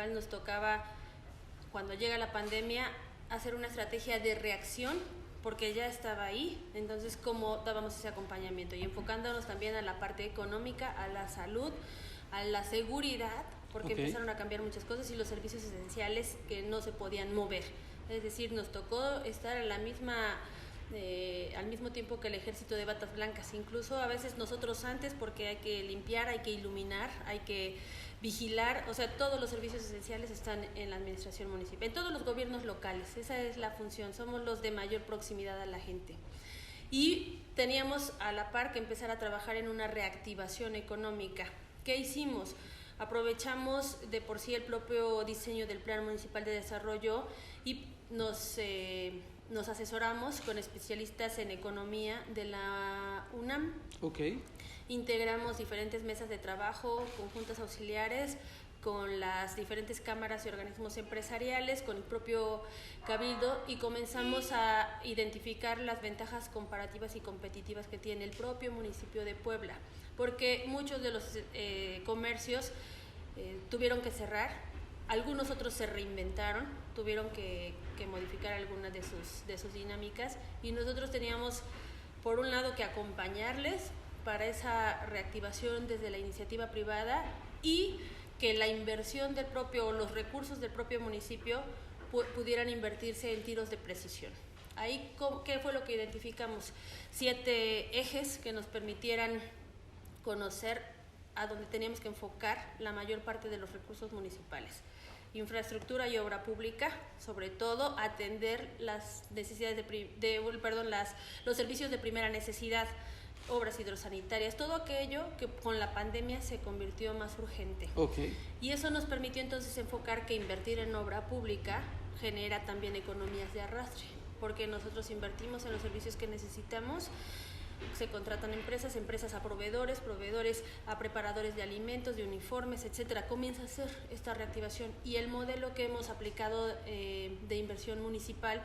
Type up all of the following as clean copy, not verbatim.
municipal nos tocaba, cuando llega la pandemia, hacer una estrategia de reacción, porque ya estaba ahí. Entonces, ¿cómo dábamos ese acompañamiento? Y enfocándonos también a la parte económica, a la salud, a la seguridad, porque empezaron a cambiar muchas cosas, y los servicios esenciales que no se podían mover. Es decir, nos tocó estar a la misma... al mismo tiempo que el ejército de batas blancas, incluso a veces nosotros antes, porque hay que limpiar, hay que iluminar, hay que vigilar, o sea, todos los servicios esenciales están en la administración municipal, en todos los gobiernos locales. Esa es la función, somos los de mayor proximidad a la gente. Y teníamos a la par que empezar a trabajar en una reactivación económica. ¿Qué hicimos? Aprovechamos de por sí el propio diseño del Plan Municipal de Desarrollo y nos asesoramos con especialistas en economía de la UNAM. Integramos diferentes mesas de trabajo, conjuntas auxiliares, con las diferentes cámaras y organismos empresariales, con el propio Cabildo, y comenzamos a identificar las ventajas comparativas y competitivas que tiene el propio municipio de Puebla, porque muchos de los comercios tuvieron que cerrar, algunos otros se reinventaron, tuvieron que modificar algunas de sus dinámicas, y nosotros teníamos, por un lado, que acompañarles para esa reactivación desde la iniciativa privada, y que la inversión del propio, los recursos del propio municipio pudieran invertirse en tiros de precisión. Ahí, ¿qué fue lo que identificamos? 7 ejes que nos permitieran conocer a dónde teníamos que enfocar la mayor parte de los recursos municipales. Infraestructura y obra pública, sobre todo atender las necesidades los servicios de primera necesidad, obras hidrosanitarias, todo aquello que con la pandemia se convirtió más urgente. Y eso nos permitió entonces enfocar que invertir en obra pública genera también economías de arrastre, porque nosotros invertimos en los servicios que necesitamos. Se contratan empresas a proveedores a preparadores de alimentos, de uniformes, etcétera. Comienza a hacer esta reactivación, y el modelo que hemos aplicado de inversión municipal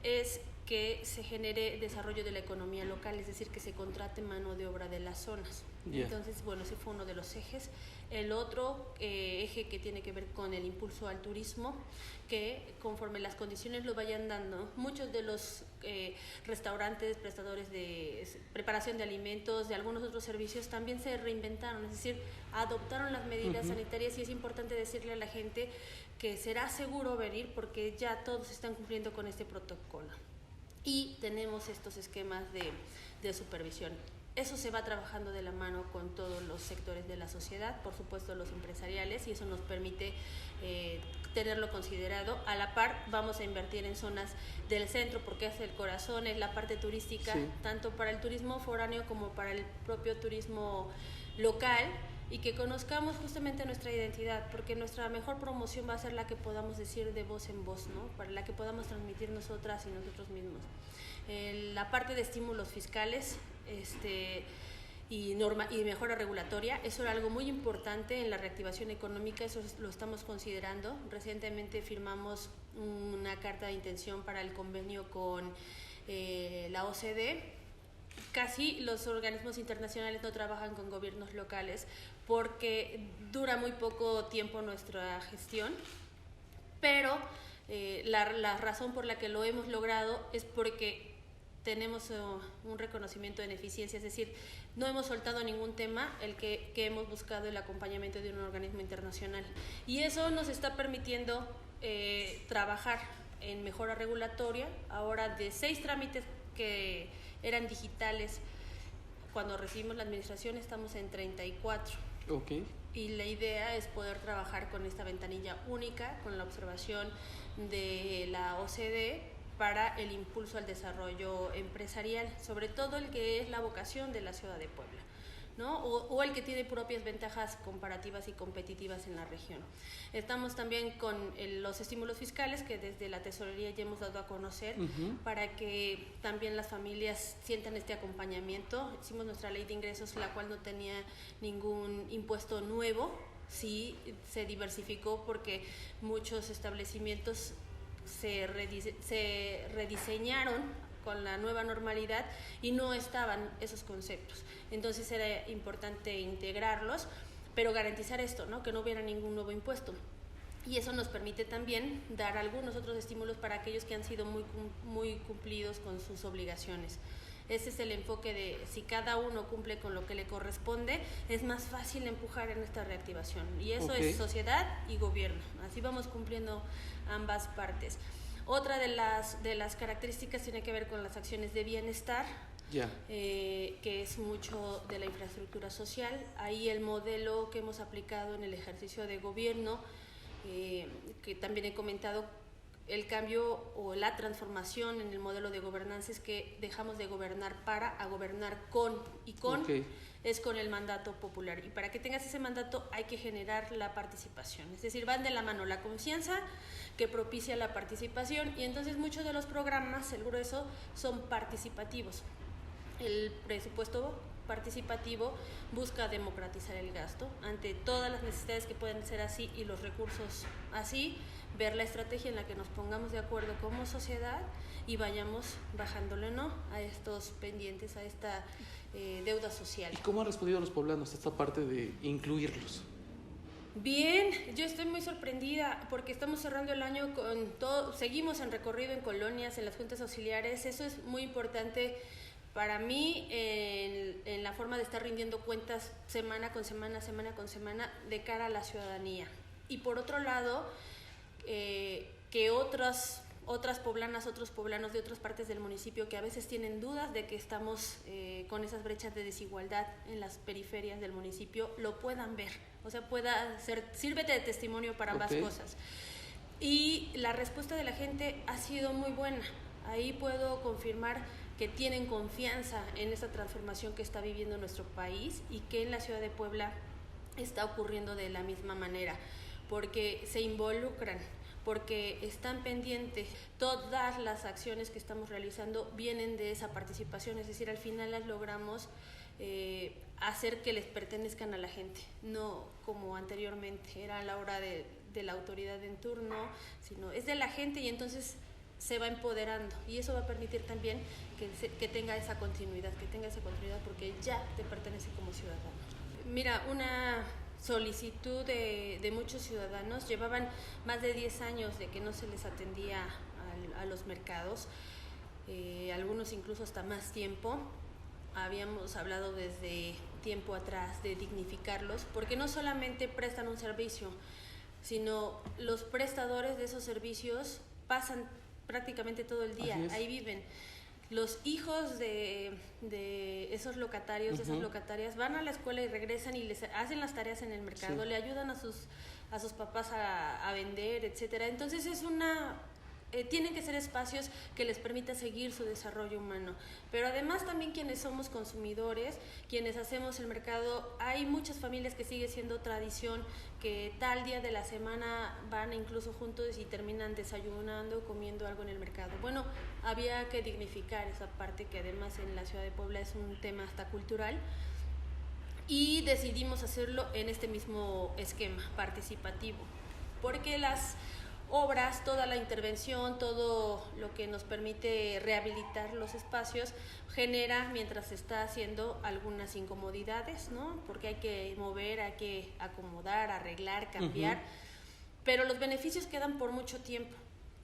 es que se genere desarrollo de la economía local, es decir, que se contrate mano de obra de las zonas. Entonces, bueno, ese fue uno de los ejes. El otro eje que tiene que ver con el impulso al turismo, que conforme las condiciones lo vayan dando, muchos de los restaurantes, prestadores de preparación de alimentos, de algunos otros servicios, también se reinventaron, es decir, adoptaron las medidas sanitarias, y es importante decirle a la gente que será seguro venir porque ya todos están cumpliendo con este protocolo. Y tenemos estos esquemas de supervisión. Eso se va trabajando de la mano con todos los sectores de la sociedad, por supuesto los empresariales, y eso nos permite tenerlo considerado. A la par vamos a invertir en zonas del centro, porque es el corazón, es la parte turística, tanto para el turismo foráneo como para el propio turismo local, y que conozcamos justamente nuestra identidad, porque nuestra mejor promoción va a ser la que podamos decir de voz en voz, ¿no? Para la que podamos transmitir nosotras y nosotros mismos. La parte de estímulos fiscales y mejora regulatoria, eso era algo muy importante en la reactivación económica, eso lo estamos considerando. Recientemente firmamos una carta de intención para el convenio con la OCDE. Casi los organismos internacionales no trabajan con gobiernos locales porque dura muy poco tiempo nuestra gestión, pero la razón por la que lo hemos logrado es porque tenemos un reconocimiento en eficiencia, es decir, no hemos soltado ningún tema el que hemos buscado el acompañamiento de un organismo internacional, y eso nos está permitiendo trabajar en mejora regulatoria. Ahora, de 6 trámites que eran digitales cuando recibimos la administración, estamos en 34. Y la idea es poder trabajar con esta ventanilla única, con la observación de la OCDE para el impulso al desarrollo empresarial, sobre todo el que es la vocación de la ciudad de Puebla, ¿no? O el que tiene propias ventajas comparativas y competitivas en la región. Estamos también con los estímulos fiscales que desde la tesorería ya hemos dado a conocer, para que también las familias sientan este acompañamiento. Hicimos nuestra ley de ingresos, la cual no tenía ningún impuesto nuevo, sí se diversificó porque muchos establecimientos se rediseñaron con la nueva normalidad y no estaban esos conceptos. Entonces era importante integrarlos, pero garantizar esto, ¿no? Que no hubiera ningún nuevo impuesto. y eso nos permite también dar algunos otros estímulos para aquellos que han sido muy cumplidos con sus obligaciones. Ese es el enfoque de si cada uno cumple con lo que le corresponde, es más fácil empujar en esta reactivación. Y eso es sociedad y gobierno. Así vamos cumpliendo ambas partes. Otra de las características tiene que ver con las acciones de bienestar, que es mucho de la infraestructura social. Ahí el modelo que hemos aplicado en el ejercicio de gobierno, que también he comentado, el cambio o la transformación en el modelo de gobernanza es que dejamos de gobernar a gobernar con, y con es con el mandato popular. Y para que tengas ese mandato hay que generar la participación, es decir, van de la mano la confianza que propicia la participación, y entonces muchos de los programas, el grueso, son participativos. El presupuesto participativo busca democratizar el gasto ante todas las necesidades que pueden ser así y los recursos así, ver la estrategia en la que nos pongamos de acuerdo como sociedad y vayamos bajándole a estos pendientes, a esta deuda social. ¿Y cómo han respondido los poblanos a esta parte de incluirlos? Bien, yo estoy muy sorprendida porque estamos cerrando el año con todo, seguimos en recorrido en colonias, en las juntas auxiliares. Eso es muy importante para mí en la forma de estar rindiendo cuentas semana con semana de cara a la ciudadanía. Y por otro lado, que otras poblanas, otros poblanos de otras partes del municipio que a veces tienen dudas de que estamos con esas brechas de desigualdad en las periferias del municipio, lo puedan ver. O sea, sírvete de testimonio para ambas cosas. Y la respuesta de la gente ha sido muy buena. Ahí puedo confirmar que tienen confianza en esta transformación que está viviendo nuestro país y que en la ciudad de Puebla está ocurriendo de la misma manera, porque se involucran, porque están pendientes. Todas las acciones que estamos realizando vienen de esa participación, es decir, al final las logramos hacer que les pertenezcan a la gente, no como anteriormente, era a la hora de la autoridad en turno, sino es de la gente, y entonces se va empoderando, y eso va a permitir también que tenga esa continuidad, porque ya te pertenece como ciudadano. Mira, una solicitud de muchos ciudadanos, llevaban más de 10 años de que no se les atendía a los mercados, algunos incluso hasta más tiempo. Habíamos hablado desde tiempo atrás de dignificarlos, porque no solamente prestan un servicio, sino los prestadores de esos servicios pasan prácticamente todo el día, ahí viven. Los hijos de esos locatarios, de esas locatarias, van a la escuela y regresan y les hacen las tareas en el mercado, le ayudan a sus papás a vender, etcétera. Entonces tienen que ser espacios que les permita seguir su desarrollo humano. Pero además también quienes somos consumidores, quienes hacemos el mercado, hay muchas familias que sigue siendo tradición, que tal día de la semana van incluso juntos y terminan desayunando, comiendo algo en el mercado. Bueno, había que dignificar esa parte, que además en la ciudad de Puebla es un tema hasta cultural, y decidimos hacerlo en este mismo esquema participativo, porque las obras, toda la intervención, todo lo que nos permite rehabilitar los espacios, genera, mientras se está haciendo, algunas incomodidades, ¿no? Porque hay que mover, hay que acomodar, arreglar, cambiar, pero los beneficios quedan por mucho tiempo.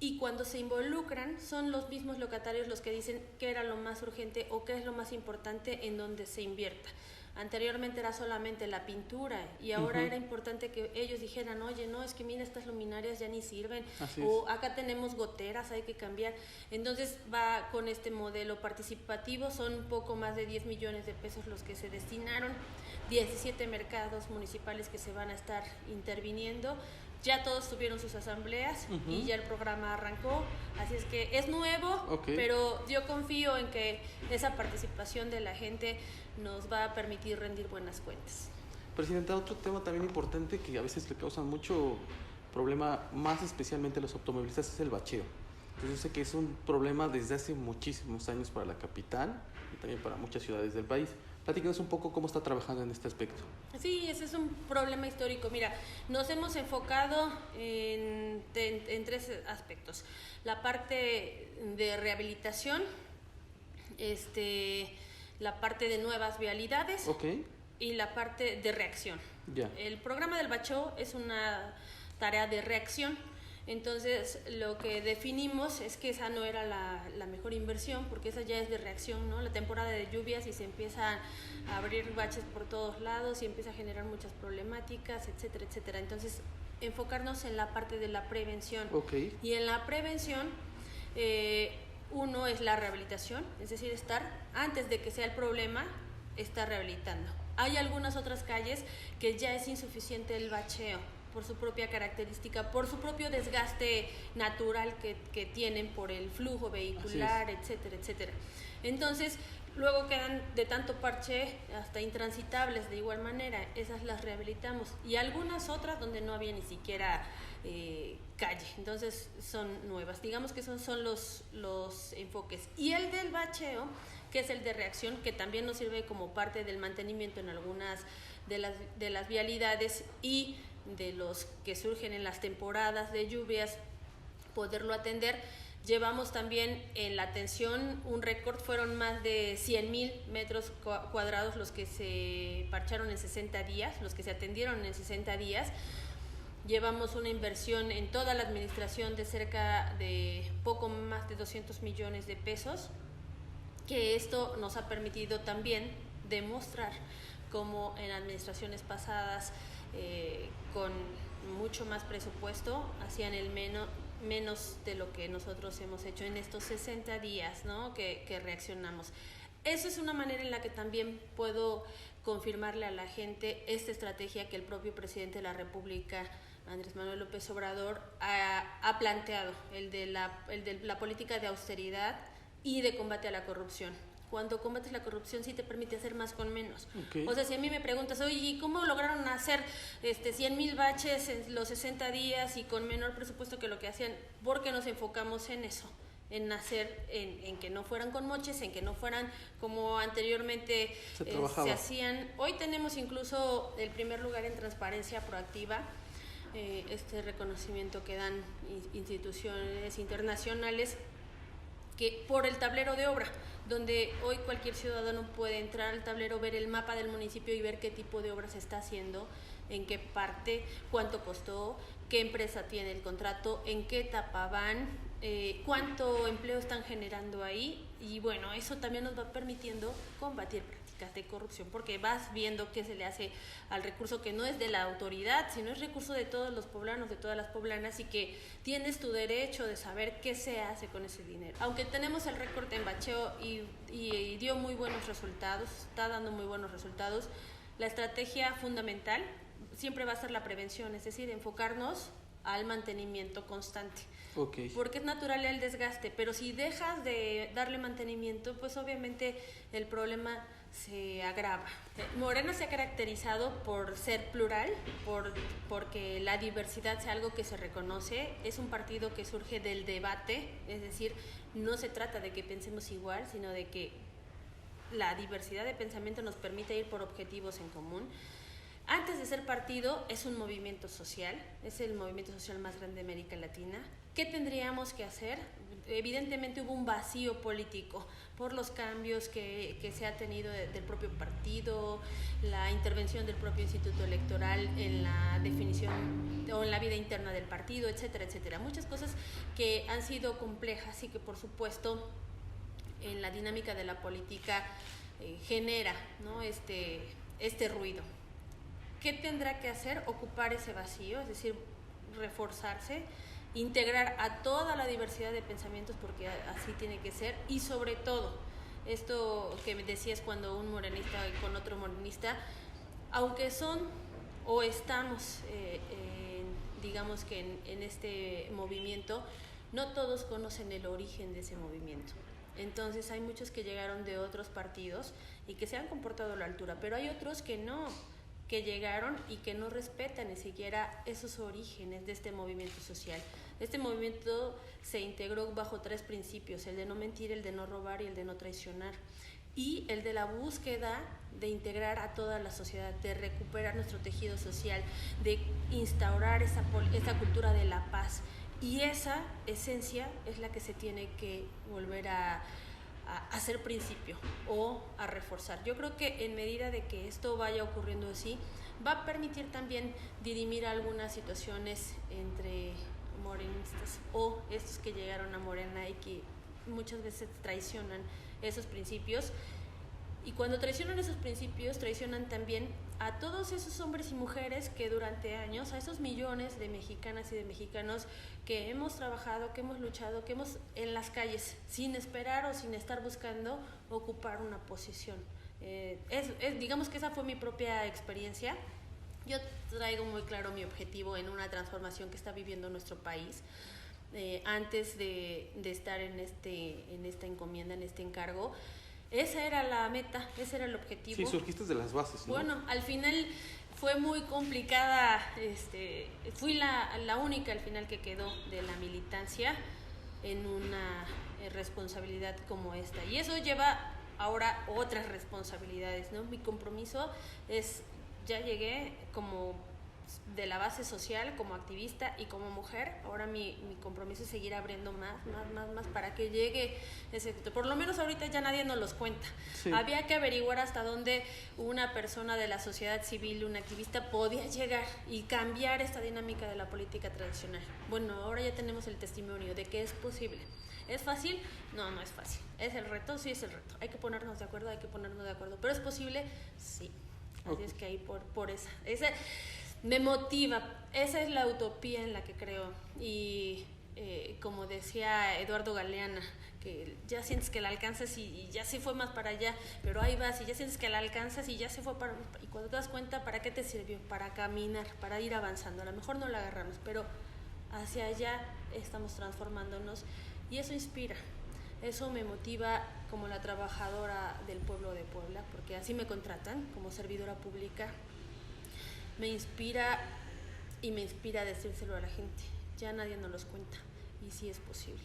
Y cuando se involucran, son los mismos locatarios los que dicen qué era lo más urgente o qué es lo más importante en donde se invierta. Anteriormente era solamente la pintura, y ahora era importante que ellos dijeran, oye, no, es que mira, estas luminarias ya ni sirven, o acá tenemos goteras, hay que cambiar. Entonces va con este modelo participativo, son un poco más de 10 millones de pesos los que se destinaron, 17 mercados municipales que se van a estar interviniendo. Ya todos tuvieron sus asambleas y ya el programa arrancó, así es que es nuevo, pero yo confío en que esa participación de la gente nos va a permitir rendir buenas cuentas. Presidenta, otro tema también importante que a veces le causa mucho problema, más especialmente a los automovilistas, es el bacheo. Yo sé que es un problema desde hace muchísimos años para la capital y también para muchas ciudades del país. Platícanos un poco cómo está trabajando en este aspecto. Sí, ese es un problema histórico. Mira, nos hemos enfocado en 3 aspectos. La parte de rehabilitación, la parte de nuevas vialidades y la parte de reacción. El programa del bacheo es una tarea de reacción. Entonces, lo que definimos es que esa no era la mejor inversión, porque esa ya es de reacción, ¿no? La temporada de lluvias y se empiezan a abrir baches por todos lados y empieza a generar muchas problemáticas, etcétera, etcétera. Entonces, enfocarnos en la parte de la prevención. Okay. Y en la prevención, uno es la rehabilitación, es decir, estar, antes de que sea el problema, estar rehabilitando. Hay algunas otras calles que ya es insuficiente el bacheo, por su propia característica, por su propio desgaste natural que tienen por el flujo vehicular, etcétera, etcétera. Entonces, luego quedan de tanto parche hasta intransitables de igual manera, esas las rehabilitamos. Y algunas otras donde no había ni siquiera calle, entonces son nuevas. Digamos que esos son los enfoques. Y el del bacheo, que es el de reacción, que también nos sirve como parte del mantenimiento en algunas de las vialidades y de los que surgen en las temporadas de lluvias, poderlo atender. Llevamos también en la atención un récord, fueron más de 100,000 metros cuadrados los que se parcharon en 60 días, los que se atendieron en 60 días. Llevamos una inversión en toda la administración de cerca de poco más de 200 millones de pesos, que esto nos ha permitido también demostrar cómo en administraciones pasadas, con mucho más presupuesto, hacían el menos de lo que nosotros hemos hecho en estos 60 días, ¿no? que reaccionamos. Eso es una manera en la que también puedo confirmarle a la gente esta estrategia que el propio presidente de la República, Andrés Manuel López Obrador, ha planteado, el de la política de austeridad y de combate a la corrupción. Cuando combates la corrupción sí te permite hacer más con menos. Okay. O sea, si a mí me preguntas, oye, ¿cómo lograron hacer 100,000 baches en los 60 días y con menor presupuesto que lo que hacían? Porque nos enfocamos en eso, en hacer, en que no fueran con moches, en que no fueran como anteriormente se hacían. Hoy tenemos incluso el primer lugar en transparencia proactiva, este reconocimiento que dan instituciones internacionales, que por el tablero de obra, donde hoy cualquier ciudadano puede entrar al tablero, ver el mapa del municipio y ver qué tipo de obra se está haciendo, en qué parte, cuánto costó, qué empresa tiene el contrato, en qué etapa van, cuánto empleo están generando ahí. Y bueno, eso también nos va permitiendo combatir prácticas de corrupción, porque vas viendo qué se le hace al recurso que no es de la autoridad, sino es recurso de todos los poblanos, de todas las poblanas, y que tienes tu derecho de saber qué se hace con ese dinero. Aunque tenemos el récord en bacheo y dio muy buenos resultados, está dando muy buenos resultados, la estrategia fundamental siempre va a ser la prevención, es decir, enfocarnos al mantenimiento constante. Okay. Porque es natural el desgaste, pero si dejas de darle mantenimiento, pues obviamente el problema se agrava. Morena se ha caracterizado por ser plural, porque la diversidad sea algo que se reconoce. Es un partido que surge del debate, es decir, no se trata de que pensemos igual, sino de que la diversidad de pensamiento nos permite ir por objetivos en común. Antes de ser partido, es un movimiento social, es el movimiento social más grande de América Latina. ¿Qué tendríamos que hacer? Evidentemente hubo un vacío político por los cambios que se ha tenido del propio partido, la intervención del propio Instituto Electoral en la definición o en la vida interna del partido, etcétera, etcétera. Muchas cosas que han sido complejas y que, por supuesto, en la dinámica de la política genera, ¿no? este ruido. ¿Qué tendrá que hacer? Ocupar ese vacío, es decir, reforzarse, integrar a toda la diversidad de pensamientos, porque así tiene que ser, y sobre todo, esto que me decías, cuando un morenista con otro morenista, aunque son o estamos, digamos que en este movimiento, no todos conocen el origen de ese movimiento. Entonces hay muchos que llegaron de otros partidos y que se han comportado a la altura, pero hay otros que no, que llegaron y que no respetan ni siquiera esos orígenes de este movimiento social. Este movimiento se integró bajo 3 principios: el de no mentir, el de no robar y el de no traicionar, y el de la búsqueda de integrar a toda la sociedad, de recuperar nuestro tejido social, de instaurar esa cultura de la paz. Y esa esencia es la que se tiene que volver a a hacer principio o a reforzar. Yo creo que en medida de que esto vaya ocurriendo así, va a permitir también dirimir algunas situaciones entre morenistas o estos que llegaron a Morena y que muchas veces traicionan esos principios. Y cuando traicionan esos principios, traicionan también a todos esos hombres y mujeres que durante años, a esos millones de mexicanas y de mexicanos que hemos trabajado, que hemos luchado, que hemos en las calles, sin esperar o sin estar buscando ocupar una posición. Digamos que esa fue mi propia experiencia. Yo traigo muy claro mi objetivo en una transformación que está viviendo nuestro país. Antes de estar en esta encomienda, en este encargo, esa era la meta, ese era el objetivo. Sí, surgiste de las bases, ¿no? Bueno, al final fue muy complicada, fui la única al final que quedó de la militancia en una responsabilidad como esta. Y eso lleva ahora otras responsabilidades, ¿no? Mi compromiso es, ya llegué como de la base social, como activista y como mujer. Ahora mi compromiso es seguir abriendo más para que llegue ese. Por lo menos ahorita ya nadie nos los cuenta. Sí. Había que averiguar hasta dónde una persona de la sociedad civil, un activista, podía llegar y cambiar esta dinámica de la política tradicional. Bueno, ahora ya tenemos el testimonio de que es posible. ¿Es fácil? No, no es fácil. ¿Es el reto? Sí, es el reto. Hay que ponernos de acuerdo. ¿Pero es posible? Sí. Así es que ahí por esa me motiva, esa es la utopía en la que creo. Y como decía Eduardo Galeana, que ya sientes que la alcanzas y ya se fue más para allá, pero ahí vas y ya sientes que la alcanzas y ya se fue y cuando te das cuenta, ¿para qué te sirvió? Para caminar, para ir avanzando. A lo mejor no la agarramos, pero hacia allá estamos transformándonos y eso inspira. Eso me motiva como la trabajadora del pueblo de Puebla, porque así me contratan como servidora pública. Me inspira y me inspira a decírselo a la gente. Ya nadie nos los cuenta y sí es posible.